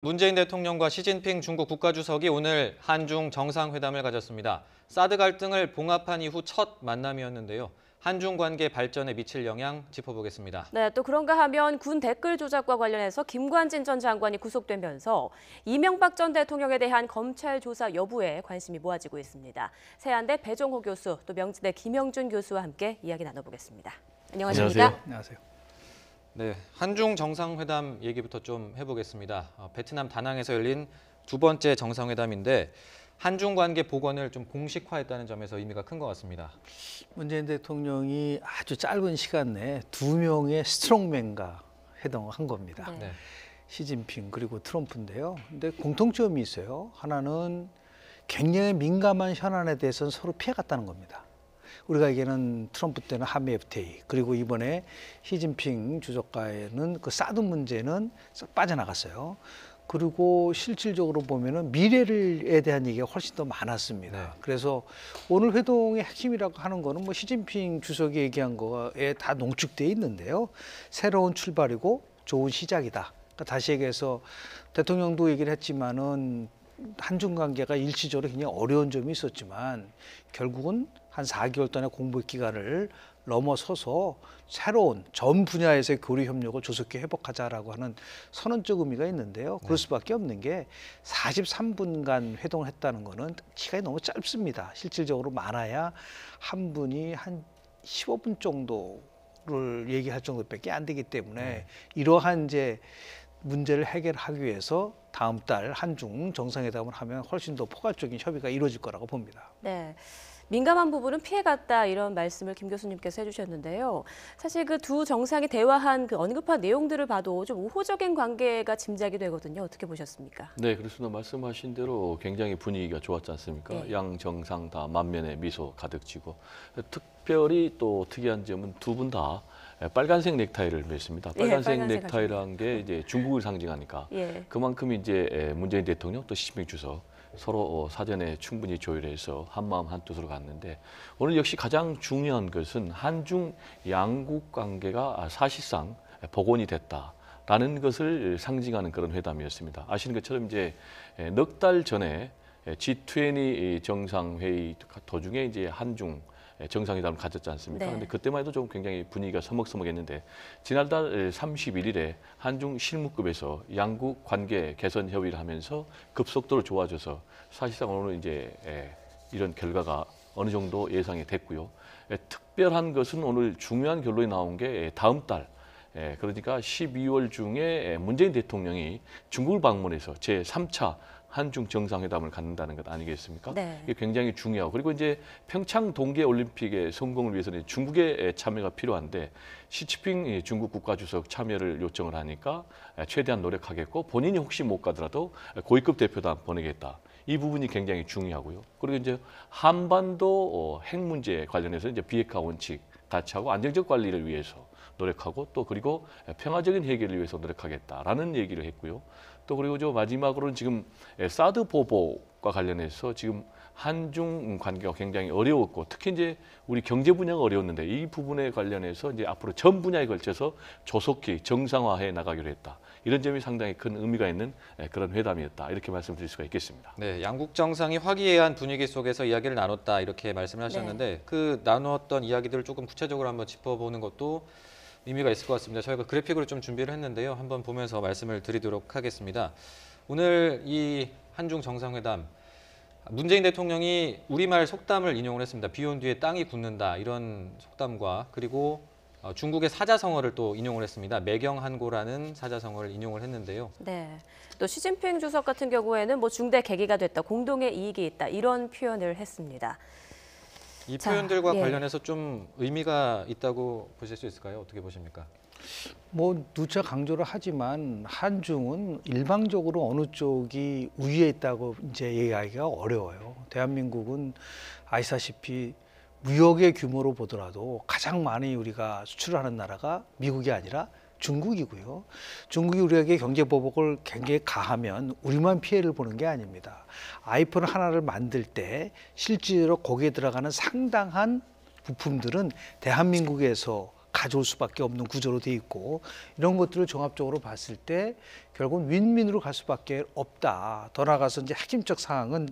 문재인 대통령과 시진핑 중국 국가주석이 오늘 한중 정상회담을 가졌습니다. 사드 갈등을 봉합한 이후 첫 만남이었는데요. 한중 관계 발전에 미칠 영향 짚어보겠습니다. 네, 또 그런가 하면 군 댓글 조작과 관련해서 김관진 전 장관이 구속되면서 이명박 전 대통령에 대한 검찰 조사 여부에 관심이 모아지고 있습니다. 세한대 배종호 교수, 또 명지대 김영준 교수와 함께 이야기 나눠보겠습니다. 안녕하십니까? 안녕하세요. 네, 한중 정상회담 얘기부터 좀 해보겠습니다. 베트남 다낭에서 열린 두 번째 정상회담인데 한중 관계 복원을 좀 공식화했다는 점에서 의미가 큰 것 같습니다. 문재인 대통령이 아주 짧은 시간 내에 두 명의 스트롱맨과 회동을 한 겁니다. 네. 시진핑 그리고 트럼프인데요. 근데 공통점이 있어요. 하나는 굉장히 민감한 현안에 대해서는 서로 피해갔다는 겁니다. 우리가 얘기하는 트럼프 때는 한미 FTA, 그리고 이번에 시진핑 주석과에는 그 사드 문제는 싹 빠져나갔어요. 그리고 실질적으로 보면은 미래에 대한 얘기가 훨씬 더 많았습니다. 네. 그래서 오늘 회동의 핵심이라고 하는 거는 뭐 시진핑 주석이 얘기한 거에 다 농축되어 있는데요. 새로운 출발이고 좋은 시작이다. 그러니까 다시 얘기해서 대통령도 얘기를 했지만은 한중 관계가 일시적으로 굉장히 어려운 점이 있었지만 결국은 한 4개월 동안의 공부 기간을 넘어서서 새로운 전 분야에서의 교류 협력을 조속히 회복하자라고 하는 선언적 의미가 있는데요. 그럴 수밖에 없는 게 43분간 회동을 했다는 거는 시간이 너무 짧습니다. 실질적으로 많아야 한 분이 한 15분 정도를 얘기할 정도밖에 안 되기 때문에 이러한 이제 문제를 해결하기 위해서 다음 달 한중 정상회담을 하면 훨씬 더 포괄적인 협의가 이루어질 거라고 봅니다. 네. 민감한 부분은 피해갔다 이런 말씀을 김 교수님께서 해주셨는데요. 사실 그 두 정상이 대화한 그 언급한 내용들을 봐도 좀 우호적인 관계가 짐작이 되거든요. 어떻게 보셨습니까? 네, 그렇습니다. 말씀하신 대로 굉장히 분위기가 좋았지 않습니까? 네. 양 정상 다 만면에 미소 가득 쥐고 특별히 또 특이한 점은 두 분 다 빨간색 넥타이를 맸습니다. 빨간색 빨간색 넥타이라는 게 이제 중국을 상징하니까 예. 그만큼 이제 문재인 대통령 또 시진핑 주석 서로 사전에 충분히 조율해서 한마음 한뜻으로 갔는데 오늘 역시 가장 중요한 것은 한중 양국 관계가 사실상 복원이 됐다라는 것을 상징하는 그런 회담이었습니다. 아시는 것처럼 이제 넉 달 전에 G20 정상회의 도중에 이제 한중 정상회담을 가졌지 않습니까? 네. 근데 그때만 해도 좀 굉장히 분위기가 서먹서먹했는데 지난달 31일에 한중 실무급에서 양국 관계 개선 협의를 하면서 급속도로 좋아져서 사실상 오늘 이제 이런 결과가 어느 정도 예상이 됐고요. 특별한 것은 오늘 중요한 결론이 나온 게 다음 달 그러니까 12월 중에 문재인 대통령이 중국을 방문해서 제3차 한중 정상회담을 갖는다는 것 아니겠습니까? 네. 이게 굉장히 중요하고 그리고 이제 평창 동계올림픽의 성공을 위해서는 중국의 참여가 필요한데 시진핑 중국 국가주석 참여를 요청을 하니까 최대한 노력하겠고 본인이 혹시 못 가더라도 고위급 대표단 보내겠다. 이 부분이 굉장히 중요하고요. 그리고 이제 한반도 핵 문제 관련해서 이제 비핵화 원칙 다치하고 안정적 관리를 위해서 노력하고 또 그리고 평화적인 해결을 위해서 노력하겠다라는 얘기를 했고요. 또 그리고 저 마지막으로는 지금 사드 보복과 관련해서 지금 한중 관계가 굉장히 어려웠고 특히 이제 우리 경제 분야가 어려웠는데 이 부분에 관련해서 이제 앞으로 전 분야에 걸쳐서 조속히 정상화해 나가기로 했다. 이런 점이 상당히 큰 의미가 있는 그런 회담이었다. 이렇게 말씀드릴 수가 있겠습니다. 네, 양국 정상이 화기애애한 분위기 속에서 이야기를 나눴다 이렇게 말씀을 하셨는데 그 나눴던 이야기들을 조금 구체적으로 한번 짚어보는 것도 의미가 있을 것 같습니다. 저희가 그래픽으로 좀 준비를 했는데요. 한번 보면서 말씀을 드리도록 하겠습니다. 오늘 이 한중 정상회담 문재인 대통령이 우리말 속담을 인용을 했습니다. 비 온 뒤에 땅이 굳는다 이런 속담과 그리고 중국의 사자성어를 또 인용을 했습니다. 매경한고라는 사자성어를 인용을 했는데요. 네. 또 시진핑 주석 같은 경우에는 뭐 중대 계기가 됐다, 공동의 이익이 있다 이런 표현을 했습니다. 이 표현들과 예. 관련해서 좀 의미가 있다고 보실 수 있을까요? 어떻게 보십니까? 뭐 누차 강조를 하지만 한중은 일방적으로 어느 쪽이 우위에 있다고 이제 얘기하기가 어려워요. 대한민국은 아시다시피 무역의 규모로 보더라도 가장 많이 우리가 수출하는 나라가 미국이 아니라 중국이고요. 중국이 우리에게 경제 보복을 굉장히 가하면 우리만 피해를 보는 게 아닙니다. 아이폰 하나를 만들 때 실제로 거기에 들어가는 상당한 부품들은 대한민국에서 가져올 수밖에 없는 구조로 돼 있고 이런 것들을 종합적으로 봤을 때 결국은 윈윈으로 갈 수밖에 없다. 더 나아가서 이제 핵심적 사항은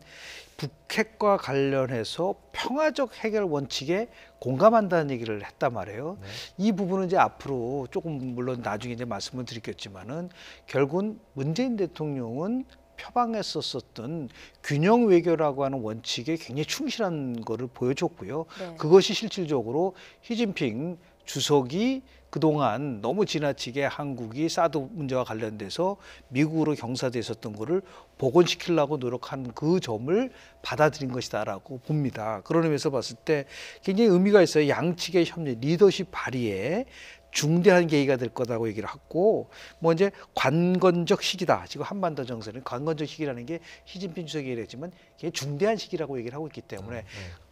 북핵과 관련해서 평화적 해결 원칙에 공감한다는 얘기를 했단 말이에요. 이 부분은 이제 앞으로 조금 물론 나중에 이제 말씀을 드리겠지만은 결국은 문재인 대통령은 표방했었던 균형 외교라고 하는 원칙에 굉장히 충실한 거를 보여줬고요. 네. 그것이 실질적으로 시진핑 주석이 그동안 너무 지나치게 한국이 사드 문제와 관련돼서 미국으로 경사돼 있었던 거를 복원시키려고 노력한 그 점을 받아들인 것이다라고 봅니다. 그런 의미에서 봤을 때 굉장히 의미가 있어요. 양측의 협력, 리더십 발휘에 중대한 계기가 될 거라고 얘기를 하고 뭐 이제 관건적 시기다. 지금 한반도 정세는 관건적 시기라는 게 시진핑 주석이 얘기했지만 이게 중대한 시기라고 얘기를 하고 있기 때문에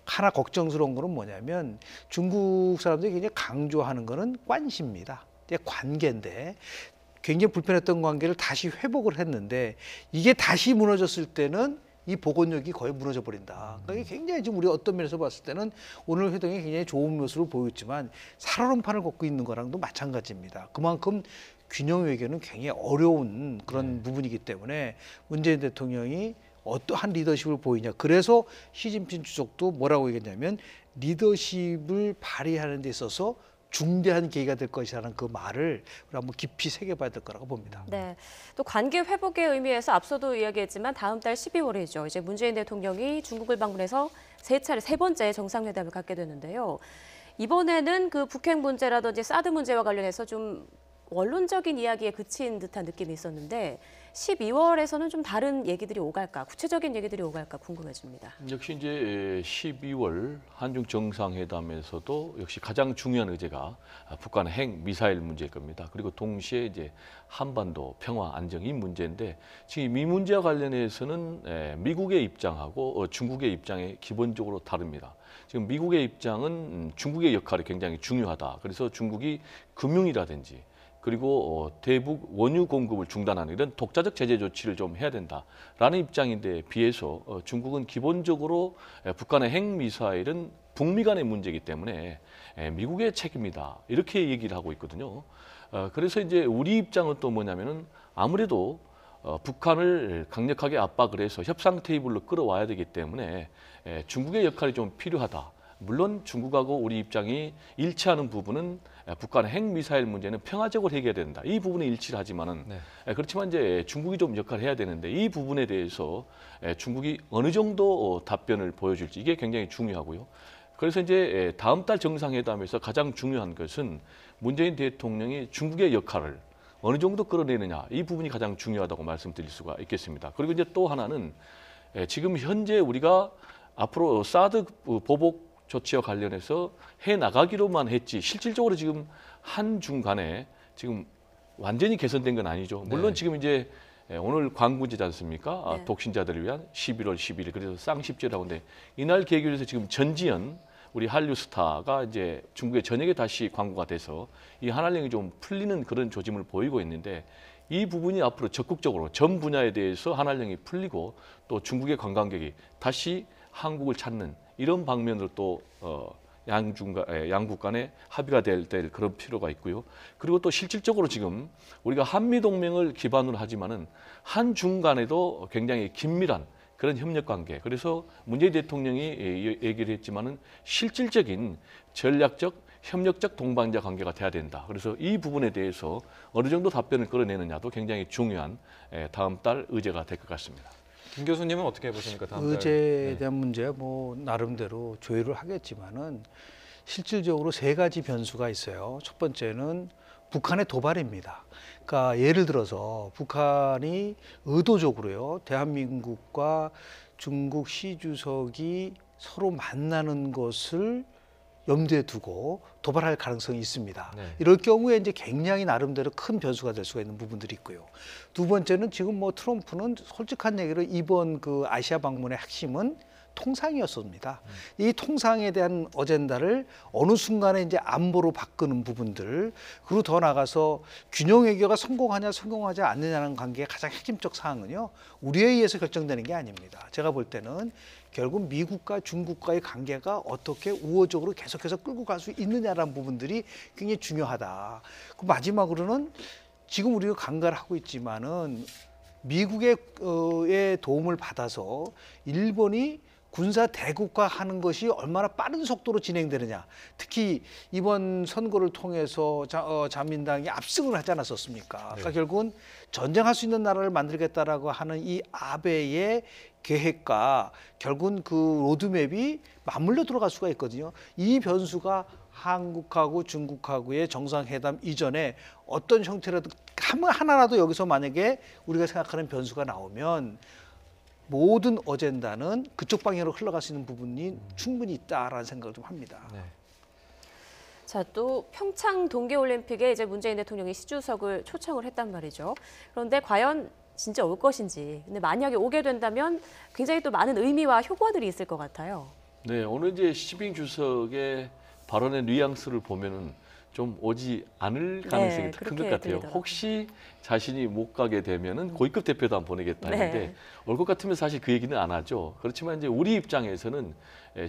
하나 걱정스러운 거는 뭐냐면 중국 사람들이 굉장히 강조하는 거는 관시입니다. 이게 관계인데 굉장히 불편했던 관계를 다시 회복을 했는데 이게 다시 무너졌을 때는 이 복원력이 거의 무너져 버린다. 그러니까 굉장히 지금 우리 어떤 면에서 봤을 때는 오늘 회동이 굉장히 좋은 모습을 보였지만 살얼음판을 걷고 있는 거랑도 마찬가지입니다. 그만큼 균형 외교는 굉장히 어려운 그런 부분이기 때문에 문재인 대통령이 어떠한 리더십을 보이냐. 그래서 시진핑 주석도 뭐라고 얘기했냐면 리더십을 발휘하는 데 있어서 중대한 계기가 될 것이라는 그 말을 우리 한번 깊이 새겨봐야 될 거라고 봅니다. 네, 또 관계 회복의 의미에서 앞서도 이야기했지만 다음 달 12월이죠. 이제 문재인 대통령이 중국을 방문해서 세 번째 정상회담을 갖게 되는데요. 이번에는 그 북핵 문제라든지 사드 문제와 관련해서 좀 원론적인 이야기에 그친 듯한 느낌이 있었는데 12월에서는 좀 다른 얘기들이 오갈까, 구체적인 얘기들이 오갈까 궁금해집니다. 역시 이제 12월 한중 정상회담에서도 역시 가장 중요한 의제가 북한의 핵 미사일 문제일 겁니다. 그리고 동시에 이제 한반도 평화 안정 이 문제인데 지금 이 문제와 관련해서는 미국의 입장하고 중국의 입장이 기본적으로 다릅니다. 지금 미국의 입장은 중국의 역할이 굉장히 중요하다. 그래서 중국이 금융이라든지 그리고 대북 원유 공급을 중단하는 이런 독자적 제재 조치를 좀 해야 된다라는 입장인데 비해서 중국은 기본적으로 북한의 핵미사일은 북미 간의 문제이기 때문에 미국의 책임이다 이렇게 얘기를 하고 있거든요. 그래서 이제 우리 입장은 또 뭐냐면은 아무래도 북한을 강력하게 압박을 해서 협상 테이블로 끌어와야 되기 때문에 중국의 역할이 좀 필요하다. 물론 중국하고 우리 입장이 일치하는 부분은 북한의 핵미사일 문제는 평화적으로 해결해야 된다. 이 부분에 일치를 하지만은 그렇지만 이제 중국이 좀 역할을 해야 되는데 이 부분에 대해서 중국이 어느 정도 답변을 보여줄지 이게 굉장히 중요하고요. 그래서 이제 다음 달 정상회담에서 가장 중요한 것은 문재인 대통령이 중국의 역할을 어느 정도 끌어내느냐 이 부분이 가장 중요하다고 말씀드릴 수가 있겠습니다. 그리고 이제 또 하나는 지금 현재 우리가 앞으로 사드 보복 조치와 관련해서 해 나가기로만 했지 실질적으로 지금 한중 간에 지금 완전히 개선된 건 아니죠. 물론 지금 이제 오늘 광군제지 않습니까? 독신자들을 위한 11월 11일 그래서 쌍십제라고 하는데 이날 계기로 해서 지금 전지현 우리 한류 스타가 이제 중국의 전역에 다시 광고가 돼서 이 한한령이 좀 풀리는 그런 조짐을 보이고 있는데 이 부분이 앞으로 적극적으로 전 분야에 대해서 한한령이 풀리고 또 중국의 관광객이 다시 한국을 찾는 이런 방면으로 또 양국 간에 합의가 될 그런 필요가 있고요. 그리고 또 실질적으로 지금 우리가 한미동맹을 기반으로 하지만은 한중 간에도 굉장히 긴밀한 그런 협력 관계. 그래서 문재인 대통령이 얘기를 했지만은 실질적인 전략적 협력적 동반자 관계가 돼야 된다. 그래서 이 부분에 대해서 어느 정도 답변을 끌어내느냐도 굉장히 중요한 다음 달 의제가 될 것 같습니다. 김 교수님은 어떻게 보십니까? 다음 달? 의제에 대한 문제 뭐 나름대로 조율을 하겠지만은 실질적으로 세 가지 변수가 있어요. 첫 번째는 북한의 도발입니다. 그러니까 예를 들어서 북한이 의도적으로요 대한민국과 중국 시 주석이 서로 만나는 것을 염두에 두고 도발할 가능성이 있습니다. 이럴 경우에 이제 굉장히 나름대로 큰 변수가 될 수가 있는 부분들이 있고요. 두 번째는 지금 뭐 트럼프는 솔직한 얘기로 이번 그 아시아 방문의 핵심은 통상이었습니다. 이 통상에 대한 어젠다를 어느 순간에 이제 안보로 바꾸는 부분들, 그리고 더 나가서 균형 외교가 성공하냐 성공하지 않느냐는 관계의 가장 핵심적 사항은요, 우리에 의해서 결정되는 게 아닙니다. 제가 볼 때는 결국 미국과 중국과의 관계가 어떻게 우호적으로 계속해서 끌고 갈 수 있느냐라는 부분들이 굉장히 중요하다. 그 마지막으로는 지금 우리가 간과를 하고 있지만은 미국의 도움을 받아서 일본이 군사 대국화하는 것이 얼마나 빠른 속도로 진행되느냐. 특히 이번 선거를 통해서 자민당이 압승을 하지 않았었습니까? 그러니까 결국은 전쟁할 수 있는 나라를 만들겠다라고 하는 이 아베의 계획과 결국은 그 로드맵이 맞물려 들어갈 수가 있거든요. 이 변수가 한국하고 중국하고의 정상회담 이전에 어떤 형태라도 하나라도 여기서 만약에 우리가 생각하는 변수가 나오면 모든 어젠다는 그쪽 방향으로 흘러갈 수 있는 부분이 충분히 있다라는 생각을 좀 합니다. 네. 자, 또 평창 동계올림픽에 이제 문재인 대통령이 시주석을 초청을 했단 말이죠. 그런데 과연 진짜 올 것인지, 근데 만약에 오게 된다면 굉장히 또 많은 의미와 효과들이 있을 것 같아요. 네, 오늘 이제 시진핑 주석의 발언의 뉘앙스를 보면은 좀 오지 않을 가능성이 큰 것 그렇게 같아요. 들리더라고요. 혹시 자신이 못 가게 되면은 고위급 대표도 안 보내겠다 했는데 네. 올 것 같으면 사실 그 얘기는 안 하죠. 그렇지만 이제 우리 입장에서는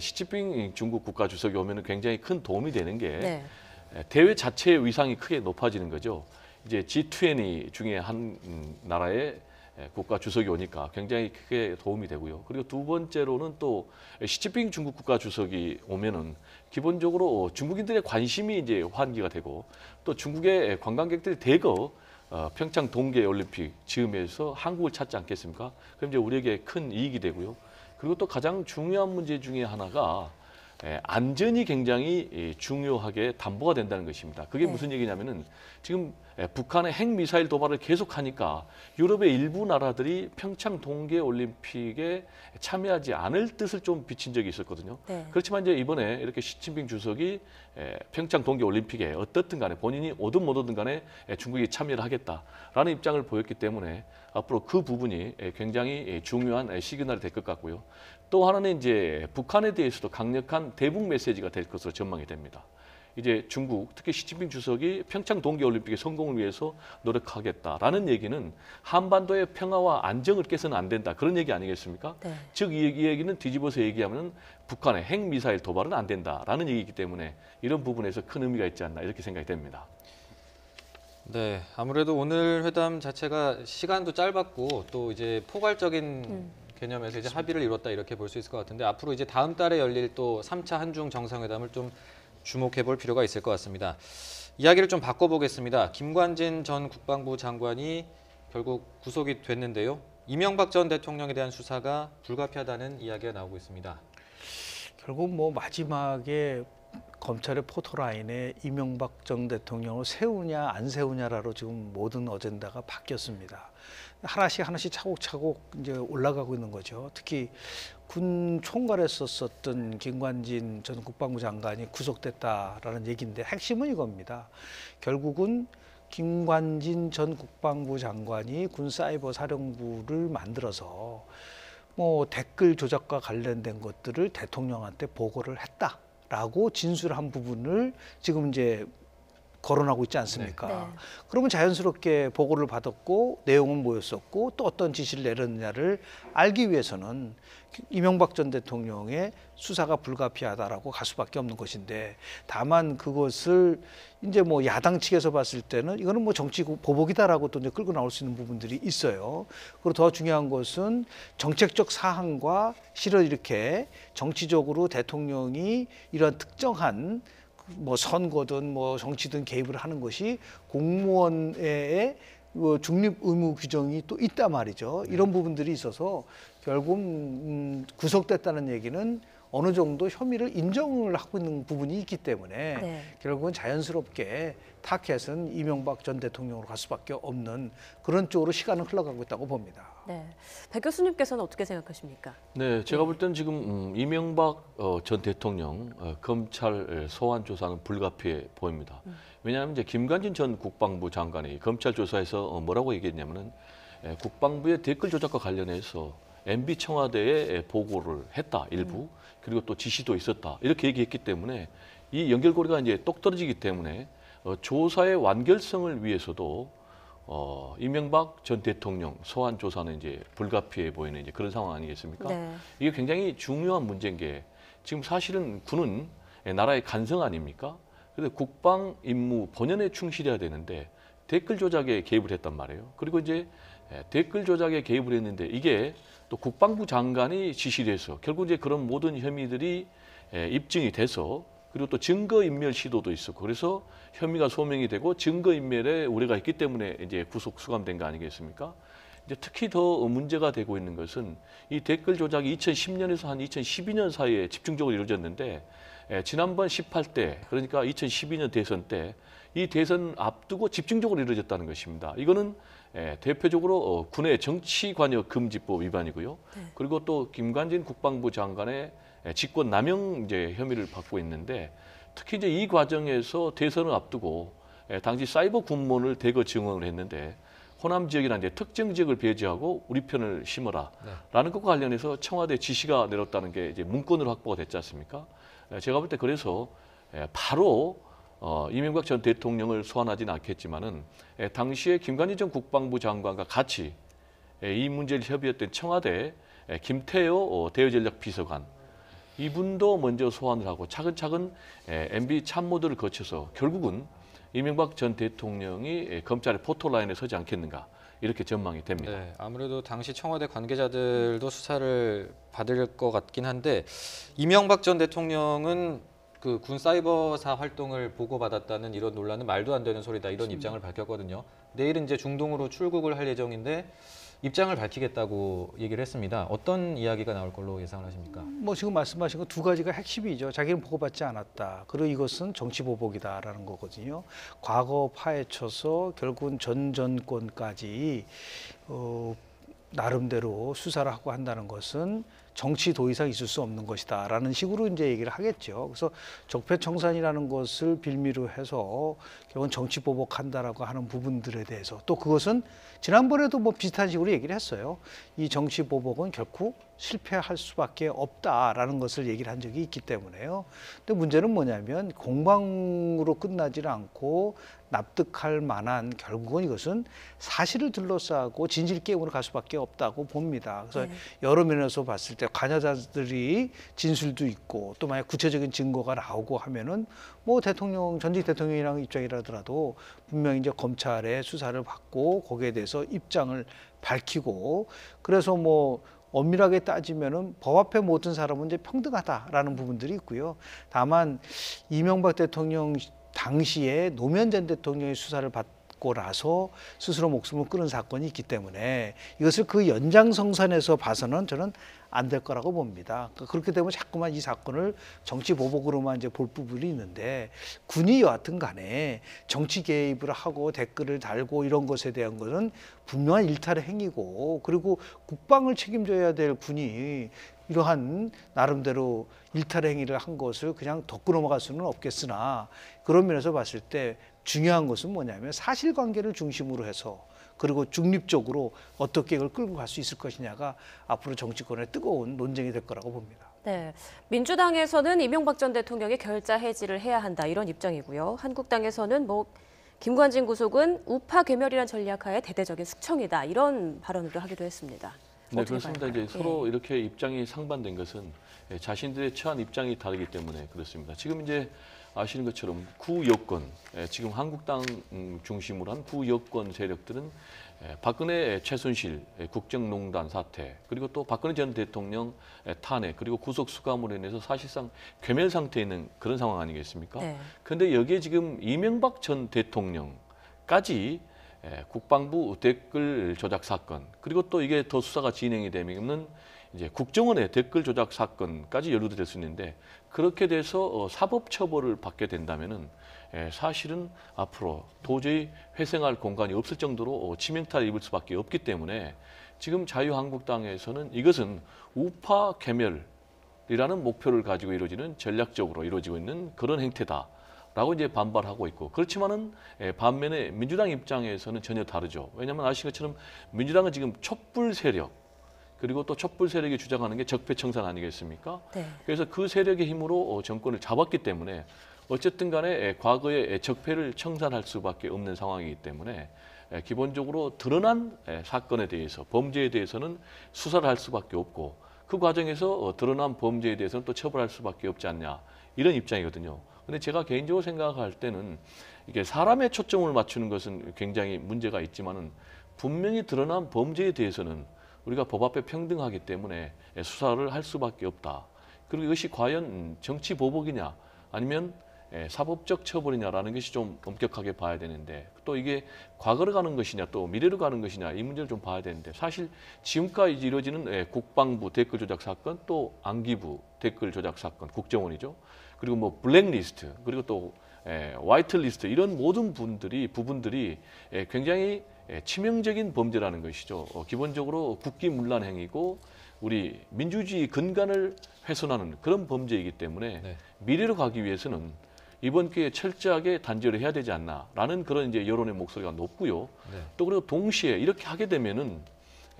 시진핑 중국 국가주석이 오면은 굉장히 큰 도움이 되는 게 네. 대회 자체의 위상이 크게 높아지는 거죠. 이제 G20 중에 한 나라의 국가 주석이 오니까 굉장히 크게 도움이 되고요. 그리고 두 번째로는 또 시진핑 중국 국가 주석이 오면은 기본적으로 중국인들의 관심이 이제 환기가 되고 또 중국의 관광객들이 대거 평창 동계올림픽 즈음에서 한국을 찾지 않겠습니까? 그럼 이제 우리에게 큰 이익이 되고요. 그리고 또 가장 중요한 문제 중에 하나가 안전이 굉장히 중요하게 담보가 된다는 것입니다. 그게 네. 무슨 얘기냐면은 지금 북한의 핵미사일 도발을 계속하니까 유럽의 일부 나라들이 평창 동계올림픽에 참여하지 않을 뜻을 좀 비친 적이 있었거든요. 네. 그렇지만 이제 이번에 이렇게 시진핑 주석이 평창 동계올림픽에 어떻든 간에 본인이 오든 못 오든 간에 중국이 참여를 하겠다라는 입장을 보였기 때문에 앞으로 그 부분이 굉장히 중요한 시그널이 될 것 같고요. 또 하나는 이제 북한에 대해서도 강력한 대북 메시지가 될 것으로 전망이 됩니다. 이제 중국, 특히 시진핑 주석이 평창 동계올림픽의 성공을 위해서 노력하겠다라는 얘기는 한반도의 평화와 안정을 깨서는 안 된다. 그런 얘기 아니겠습니까? 네. 즉, 이 얘기는 뒤집어서 얘기하면 북한의 핵미사일 도발은 안 된다라는 얘기이기 때문에 이런 부분에서 큰 의미가 있지 않나 이렇게 생각이 됩니다. 네, 아무래도 오늘 회담 자체가 시간도 짧았고 또 이제 포괄적인 개념에서 이제 합의를 이뤘다 이렇게 볼 수 있을 것 같은데 앞으로 이제 다음 달에 열릴 또 3차 한중 정상회담을 좀 주목해 볼 필요가 있을 것 같습니다. 이야기를 좀 바꿔보겠습니다. 김관진 전 국방부 장관이 결국 구속이 됐는데요. 이명박 전 대통령에 대한 수사가 불가피하다는 이야기가 나오고 있습니다. 결국 뭐 마지막에 검찰의 포토라인에 이명박 전 대통령을 세우냐 안 세우냐로 지금 모든 어젠다가 바뀌었습니다. 하나씩 차곡차곡 이제 올라가고 있는 거죠. 특히 군 총괄했었던 김관진 전 국방부 장관이 구속됐다라는 얘기인데 핵심은 이겁니다. 결국은 김관진 전 국방부 장관이 군 사이버 사령부를 만들어서 뭐 댓글 조작과 관련된 것들을 대통령한테 보고를 했다라고 진술한 부분을 지금 이제 거론하고 있지 않습니까? 네. 그러면 자연스럽게 보고를 받았고 내용은 뭐였었고 또 어떤 지시를 내렸느냐를 알기 위해서는 이명박 전 대통령의 수사가 불가피하다라고 갈 수밖에 없는 것인데 다만 그것을 이제 뭐 야당 측에서 봤을 때는 이거는 뭐 정치 보복이다라고 또 이제 끌고 나올 수 있는 부분들이 있어요. 그리고 더 중요한 것은 정책적 사항과 실은 이렇게 정치적으로 대통령이 이런 특정한 뭐 선거든 뭐 정치든 개입을 하는 것이 공무원의 중립 의무 규정이 또 있단 말이죠. 이런 부분들이 있어서 결국 구속됐다는 얘기는 어느 정도 혐의를 인정을 하고 있는 부분이 있기 때문에 네. 결국은 자연스럽게 타켓은 이명박 전 대통령으로 갈 수밖에 없는 그런 쪽으로 시간은 흘러가고 있다고 봅니다. 네. 백 교수님께서는 어떻게 생각하십니까? 네, 제가 볼 때는 지금 이명박 전 대통령 검찰 소환 조사는 불가피해 보입니다. 왜냐하면 이제 김관진 전 국방부 장관이 검찰 조사에서 뭐라고 얘기했냐면은 국방부의 댓글 조작과 관련해서 MB 청와대에 보고를 했다 일부 그리고 또 지시도 있었다 이렇게 얘기했기 때문에 이 연결고리가 이제 똑 떨어지기 때문에 조사의 완결성을 위해서도 이명박 전 대통령 소환 조사는 이제 불가피해 보이는 이제 그런 상황 아니겠습니까? 네. 이게 굉장히 중요한 문제인 게 지금 사실은 군은 나라의 간성 아닙니까? 그래서 국방 임무 본연에 충실해야 되는데 댓글 조작에 개입을 했단 말이에요. 그리고 이제 댓글 조작에 개입을 했는데 이게 또 국방부 장관이 지시를 해서 결국 이제 그런 모든 혐의들이 입증이 돼서 그리고 또 증거인멸 시도도 있었고 그래서 혐의가 소명이 되고 증거인멸에 우려가 있기 때문에 이제 구속 수감된 거 아니겠습니까? 이제 특히 더 문제가 되고 있는 것은 이 댓글 조작이 2010년에서 한 2012년 사이에 집중적으로 이루어졌는데 지난번 18대 그러니까 2012년 대선 때 이 대선 앞두고 집중적으로 이루어졌다는 것입니다. 이거는 대표적으로 군의 정치관여금지법 위반이고요. 그리고 또 김관진 국방부 장관의 직권 남용 이제 혐의를 받고 있는데 특히 이제 이 과정에서 대선을 앞두고 당시 사이버 군문을 대거 증언을 했는데 호남 지역이라는 이제 특정 지역을 배제하고 우리 편을 심어라라는 것과 관련해서 청와대 지시가 내렸다는 게 이제 문건으로 확보가 됐지 않습니까? 제가 볼 때 그래서 바로 이명박 전 대통령을 소환하지는 않겠지만은 당시에 김관진 전 국방부 장관과 같이 이 문제를 협의했던 청와대 김태호 대외전략비서관 이분도 먼저 소환을 하고 차근차근 MB 참모들을 거쳐서 결국은 이명박 전 대통령이 검찰의 포토라인에 서지 않겠는가 이렇게 전망이 됩니다. 네, 아무래도 당시 청와대 관계자들도 수사를 받을 것 같긴 한데 이명박 전 대통령은 그 군 사이버사 활동을 보고받았다는 이런 논란은 말도 안 되는 소리다 이런 입장을 밝혔거든요. 내일은 이제 중동으로 출국을 할 예정인데 입장을 밝히겠다고 얘기를 했습니다. 어떤 이야기가 나올 걸로 예상을 하십니까? 뭐 지금 말씀하신 거 두 가지가 핵심이죠. 자기는 보고받지 않았다. 그리고 이것은 정치 보복이다라는 거거든요. 과거 파헤쳐서 결국은 전 정권까지 나름대로 수사를 하고 한다는 것은 정치 도의상 있을 수 없는 것이다라는 식으로 이제 얘기를 하겠죠. 그래서 적폐청산이라는 것을 빌미로 해서 결국은 정치 보복한다라고 하는 부분들에 대해서 또 그것은 지난번에도 뭐 비슷한 식으로 얘기를 했어요. 이 정치 보복은 결코 실패할 수밖에 없다라는 것을 얘기를 한 적이 있기 때문에요. 근데 문제는 뭐냐면 공방으로 끝나지는 않고 납득할 만한 결국은 이것은 사실을 둘러싸고 진실 게임으로 갈 수밖에 없다고 봅니다. 그래서 여러 면에서 봤을 때 관여자들이 진술도 있고 또 만약 구체적인 증거가 나오고 하면은 뭐 대통령 전직 대통령이랑 입장이라더라도 분명히 이제 검찰의 수사를 받고 거기에 대해서 입장을 밝히고 그래서 뭐 엄밀하게 따지면은 법 앞에 모든 사람은 이제 평등하다라는 부분들이 있고요. 다만 이명박 대통령 당시에 노무현 전 대통령의 수사를 받고 나서 스스로 목숨을 끊은 사건이 있기 때문에 이것을 그 연장성산에서 봐서는 저는 안 될 거라고 봅니다. 그렇게 되면 자꾸만 이 사건을 정치 보복으로만 이제 볼 부분이 있는데 군이 여하튼 간에 정치 개입을 하고 댓글을 달고 이런 것에 대한 것은 분명한 일탈의 행위고 그리고 국방을 책임져야 될 군이 이러한 나름대로 일탈의 행위를 한 것을 그냥 덮고 넘어갈 수는 없겠으나 그런 면에서 봤을 때 중요한 것은 뭐냐면 사실관계를 중심으로 해서 그리고 중립적으로 어떻게 이걸 끌고 갈 수 있을 것이냐가 앞으로 정치권의 뜨거운 논쟁이 될 거라고 봅니다. 네, 민주당에서는 이명박 전 대통령의 결자 해지를 해야 한다 이런 입장이고요. 한국당에서는 뭐 김관진 구속은 우파 괴멸이란 전략하에 대대적인 숙청이다 이런 발언을 하기도 했습니다. 네, 그렇습니다. 이제 서로 이렇게 입장이 상반된 것은 자신들의 처한 입장이 다르기 때문에 그렇습니다. 지금 이제 아시는 것처럼 구여권, 지금 한국당 중심으로 한 구여권 세력들은 박근혜 최순실 국정농단 사태, 그리고 또 박근혜 전 대통령 탄핵, 그리고 구속 수감으로 인해서 사실상 괴멸 상태에 있는 그런 상황 아니겠습니까? 그런데 여기에 지금 이명박 전 대통령까지 국방부 댓글 조작 사건, 그리고 또 이게 더 수사가 진행이 되면은 이제 국정원의 댓글 조작 사건까지 연루도 될 수 있는데 그렇게 돼서 사법 처벌을 받게 된다면은 사실은 앞으로 도저히 회생할 공간이 없을 정도로 치명타를 입을 수밖에 없기 때문에 지금 자유한국당에서는 이것은 우파 괴멸이라는 목표를 가지고 이루어지는 전략적으로 이루어지고 있는 그런 행태다. 라고 이제 반발하고 있고 그렇지만은 반면에 민주당 입장에서는 전혀 다르죠. 왜냐하면 아시는 것처럼 민주당은 지금 촛불 세력 그리고 또 촛불 세력이 주장하는 게 적폐청산 아니겠습니까? 네. 그래서 그 세력의 힘으로 정권을 잡았기 때문에 어쨌든 간에 과거의 적폐를 청산할 수밖에 없는 상황이기 때문에 기본적으로 드러난 사건에 대해서 범죄에 대해서는 수사를 할 수밖에 없고 그 과정에서 드러난 범죄에 대해서는 또 처벌할 수밖에 없지 않냐 이런 입장이거든요. 근데 제가 개인적으로 생각할 때는 이게 사람의 초점을 맞추는 것은 굉장히 문제가 있지만은 분명히 드러난 범죄에 대해서는 우리가 법 앞에 평등하기 때문에 수사를 할 수밖에 없다. 그리고 이것이 과연 정치 보복이냐 아니면 사법적 처벌이냐라는 것이 좀 엄격하게 봐야 되는데 또 이게 과거로 가는 것이냐 또 미래로 가는 것이냐 이 문제를 좀 봐야 되는데 사실 지금까지 이루어지는 국방부 댓글 조작 사건 또 안기부 댓글 조작 사건 국정원이죠. 그리고 뭐 블랙리스트 그리고 또 화이트리스트 이런 모든 부분들이 굉장히 치명적인 범죄라는 것이죠. 기본적으로 국기문란 행위고 우리 민주주의 근간을 훼손하는 그런 범죄이기 때문에 네. 미래로 가기 위해서는 이번 기회에 철저하게 단죄를 해야 되지 않나라는 그런 이제 여론의 목소리가 높고요. 네. 또 그리고 동시에 이렇게 하게 되면은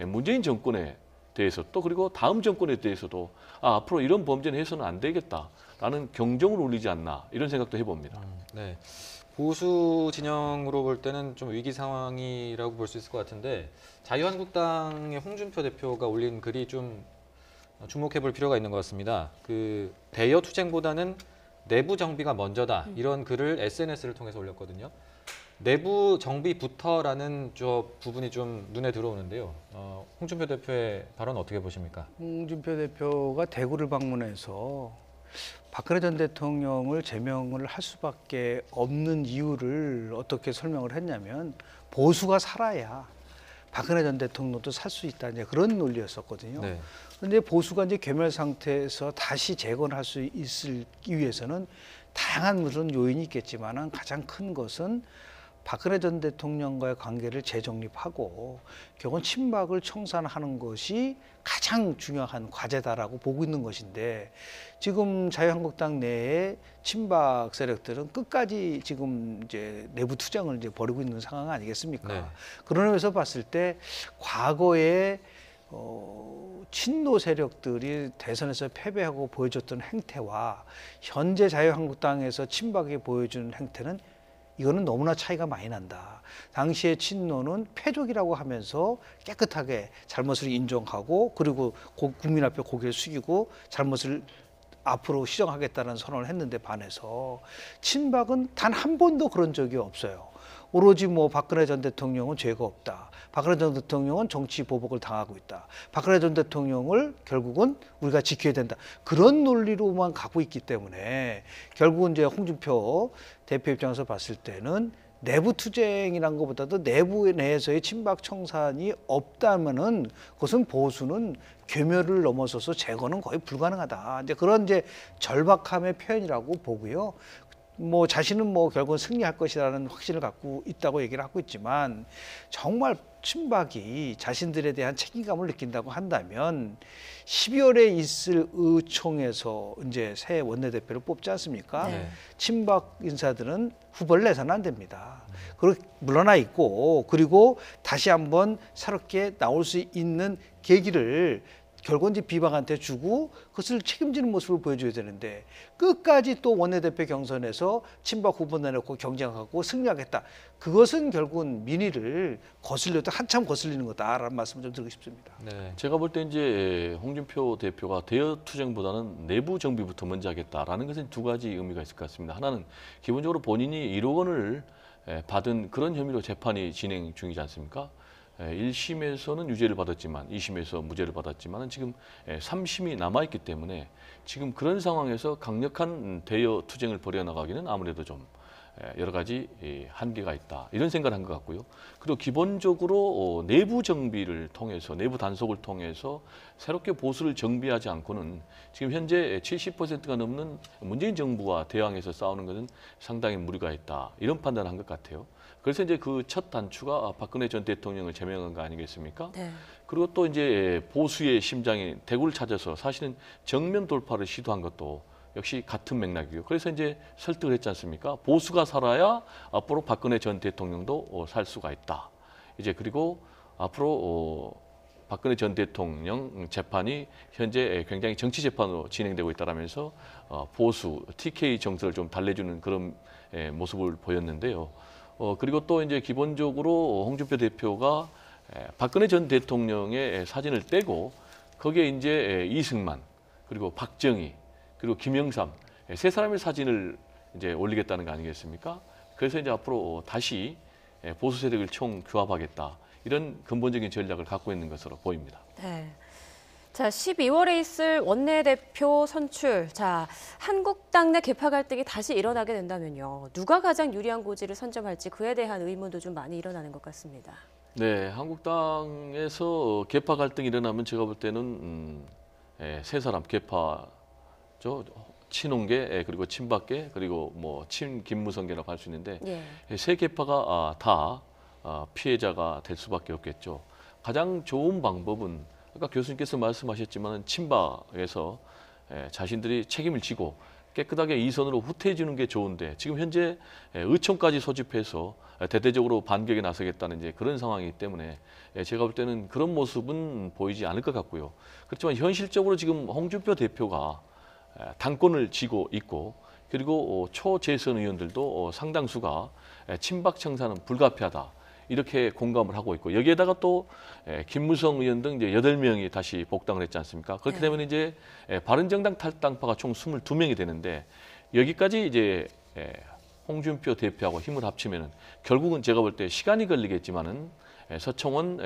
문재인 정권에 대해서 또 그리고 다음 정권에 대해서도 앞으로 이런 범죄는 해서는 안 되겠다라는 경종을 울리지 않나 이런 생각도 해봅니다. 네. 보수 진영으로 볼 때는 좀 위기 상황이라고 볼 수 있을 것 같은데 자유한국당의 홍준표 대표가 올린 글이 좀 주목해 볼 필요가 있는 것 같습니다. 그 대여 투쟁보다는 내부 정비가 먼저다 이런 글을 SNS를 통해서 올렸거든요. 내부 정비부터라는 저 부분이 좀 눈에 들어오는데요. 홍준표 대표의 발언 어떻게 보십니까? 홍준표 대표가 대구를 방문해서 박근혜 전 대통령을 제명을 할 수밖에 없는 이유를 어떻게 설명을 했냐면 보수가 살아야 박근혜 전 대통령도 살 수 있다 이제 그런 논리였었거든요. 네. 그런데 보수가 이제 괴멸 상태에서 다시 재건할 수 있기 위해서는 다양한 무슨 요인이 있겠지만은 가장 큰 것은 박근혜 전 대통령과의 관계를 재정립하고 결국은 친박을 청산하는 것이 가장 중요한 과제다라고 보고 있는 것인데 지금 자유한국당 내에 친박 세력들은 끝까지 지금 이제 내부 투쟁을 이제 벌이고 있는 상황 아니겠습니까? 네. 그런 의미에서 봤을 때 과거에 친노 세력들이 대선에서 패배하고 보여줬던 행태와 현재 자유한국당에서 친박이 보여주는 행태는 이거는 너무나 차이가 많이 난다. 당시에 친노는 패족이라고 하면서 깨끗하게 잘못을 인정하고 그리고 국민 앞에 고개를 숙이고 잘못을 앞으로 시정하겠다는 선언을 했는데 반해서 친박은 단 한 번도 그런 적이 없어요. 오로지 뭐 박근혜 전 대통령은 죄가 없다. 박근혜 전 대통령은 정치 보복을 당하고 있다. 박근혜 전 대통령을 결국은 우리가 지켜야 된다. 그런 논리로만 가고 있기 때문에 결국은 이제 홍준표 대표 입장에서 봤을 때는 내부 투쟁이란 것보다도 내부 내에서의 친박 청산이 없다면은 그것은 보수는 괴멸을 넘어서서 재건은 거의 불가능하다. 이제 그런 이제 절박함의 표현이라고 보고요. 뭐 자신은 뭐 결국은 승리할 것이라는 확신을 갖고 있다고 얘기를 하고 있지만 정말 친박이 자신들에 대한 책임감을 느낀다고 한다면 12월에 있을 의총에서 이제 새 원내대표를 뽑지 않습니까? 네. 친박 인사들은 후보를 내서는 안 됩니다. 그리고 물러나 있고 그리고 다시 한번 새롭게 나올 수 있는 계기를 결국은 이제 비박한테 주고 그것을 책임지는 모습을 보여줘야 되는데 끝까지 또 원내대표 경선에서 친박 후보 내놓고 경쟁하고 승리하겠다. 그것은 결국은 민의를 거슬려도 한참 거슬리는 거다라는 말씀을 좀 드리고 싶습니다. 네. 제가 볼 때 이제 홍준표 대표가 대여 투쟁보다는 내부 정비부터 먼저 하겠다라는 것은 두 가지 의미가 있을 것 같습니다. 하나는 기본적으로 본인이 1억 원을 받은 그런 혐의로 재판이 진행 중이지 않습니까? 1심에서는 유죄를 받았지만 2심에서 무죄를 받았지만 지금 3심이 남아있기 때문에 지금 그런 상황에서 강력한 대여 투쟁을 벌여나가기는 아무래도 좀 여러 가지 한계가 있다 이런 생각을 한 것 같고요. 그리고 기본적으로 내부 정비를 통해서 내부 단속을 통해서 새롭게 보수를 정비하지 않고는 지금 현재 70%가 넘는 문재인 정부와 대항해서 싸우는 것은 상당히 무리가 있다 이런 판단을 한 것 같아요. 그래서 이제 그 첫 단추가 박근혜 전 대통령을 제명한 거 아니겠습니까? 네. 그리고 또 이제 보수의 심장인 대구를 찾아서 사실은 정면 돌파를 시도한 것도 역시 같은 맥락이고요. 그래서 이제 설득을 했지 않습니까? 보수가 살아야 앞으로 박근혜 전 대통령도 살 수가 있다. 이제 그리고 앞으로 박근혜 전 대통령 재판이 현재 굉장히 정치 재판으로 진행되고 있다라면서 보수 TK 정서를 좀 달래주는 그런 모습을 보였는데요. 그리고 또 이제 기본적으로 홍준표 대표가 박근혜 전 대통령의 사진을 떼고 거기에 이제 이승만 그리고 박정희 그리고 김영삼 세 사람의 사진을 이제 올리겠다는 거 아니겠습니까? 그래서 이제 앞으로 다시 보수 세력을 총규합하겠다 이런 근본적인 전략을 갖고 있는 것으로 보입니다. 네. 자, 12월에 있을 원내대표 선출. 자, 한국당 내 계파 갈등이 다시 일어나게 된다면요. 누가 가장 유리한 고지를 선점할지 그에 대한 의문도 좀 많이 일어나는 것 같습니다. 네, 한국당에서 계파 갈등이 일어나면 제가 볼 때는 세 사람 계파죠. 친홍계 그리고 친박계 그리고 뭐 친김무성계라고 할 수 있는데 예. 세 계파가 다 피해자가 될 수밖에 없겠죠. 가장 좋은 방법은 아까 교수님께서 말씀하셨지만 친박에서 자신들이 책임을 지고 깨끗하게 이 선으로 후퇴해주는 게 좋은데 지금 현재 의총까지 소집해서 대대적으로 반격에 나서겠다는 이제 그런 상황이기 때문에 제가 볼 때는 그런 모습은 보이지 않을 것 같고요. 그렇지만 현실적으로 지금 홍준표 대표가 당권을 쥐고 있고 그리고 초재선 의원들도 상당수가 친박 청산은 불가피하다. 이렇게 공감을 하고 있고 여기에다가 또 김무성 의원 등 이제 8명이 다시 복당을 했지 않습니까? 그렇게 되면 이제 바른정당 탈당파가 총 22명이 되는데 여기까지 이제 홍준표 대표하고 힘을 합치면은 결국은 제가 볼 때 시간이 걸리겠지만은 서청원,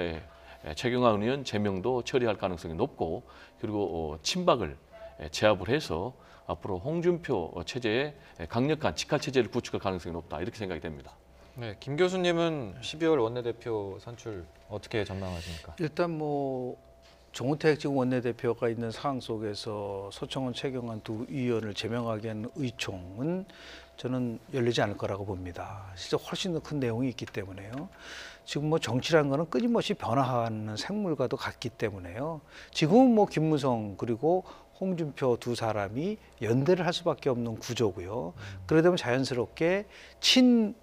최경환 의원 제명도 처리할 가능성이 높고 그리고 친박을 제압을 해서 앞으로 홍준표 체제에 강력한 직할 체제를 구축할 가능성이 높다 이렇게 생각이 됩니다. 네, 김 교수님은 12월 원내대표 선출 어떻게 전망하십니까? 일단 뭐 정우택 지금 원내대표가 있는 상황 속에서 서청원, 최경환 두 의원을 제명하기 위한 의총은 저는 열리지 않을 거라고 봅니다. 진짜 훨씬 더 큰 내용이 있기 때문에요. 지금 뭐 정치라는 거는 끊임없이 변화하는 생물과도 같기 때문에요. 지금은 뭐 김무성 그리고 홍준표 두 사람이 연대를 할 수밖에 없는 구조고요. 그러다 보면 자연스럽게 친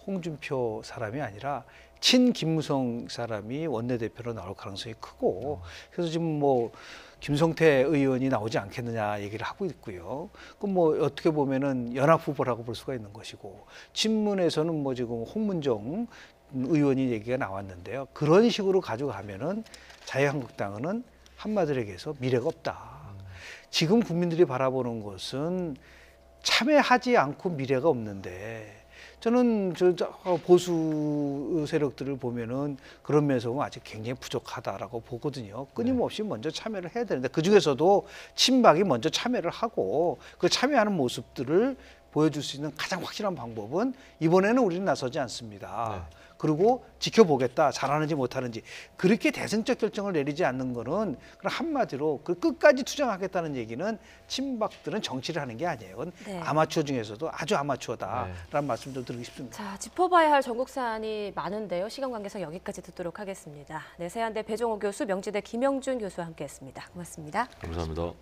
홍준표 사람이 아니라 친 김무성 사람이 원내대표로 나올 가능성이 크고 그래서 지금 뭐 김성태 의원이 나오지 않겠느냐 얘기를 하고 있고요. 그럼 뭐 어떻게 보면은 연합 후보라고 볼 수가 있는 것이고 친문에서는 뭐 지금 홍문정 의원이 얘기가 나왔는데요. 그런 식으로 가져가면은 자유한국당은 한마디로 얘기해서 미래가 없다. 지금 국민들이 바라보는 것은 참여하지 않고 미래가 없는데 저는 보수 세력들을 보면은 그런 면에서 보면 아직 굉장히 부족하다라고 보거든요. 끊임없이 먼저 참여를 해야 되는데 그 중에서도 친박이 먼저 참여를 하고 그 참여하는 모습들을 보여줄 수 있는 가장 확실한 방법은 이번에는 우리는 나서지 않습니다. 그리고 지켜보겠다. 잘하는지 못하는지. 그렇게 대승적 결정을 내리지 않는 거는 그냥 한마디로 그 끝까지 투쟁하겠다는 얘기는 친박들은 정치를 하는 게 아니에요. 그건 네. 아마추어 중에서도 아주 아마추어다라는 말씀 좀 드리고 싶습니다. 자, 짚어봐야 할 전국 사안이 많은데요. 시간 관계상 여기까지 듣도록 하겠습니다. 네, 세한대 배종호 교수, 명지대 김영준 교수와 함께했습니다. 고맙습니다. 감사합니다.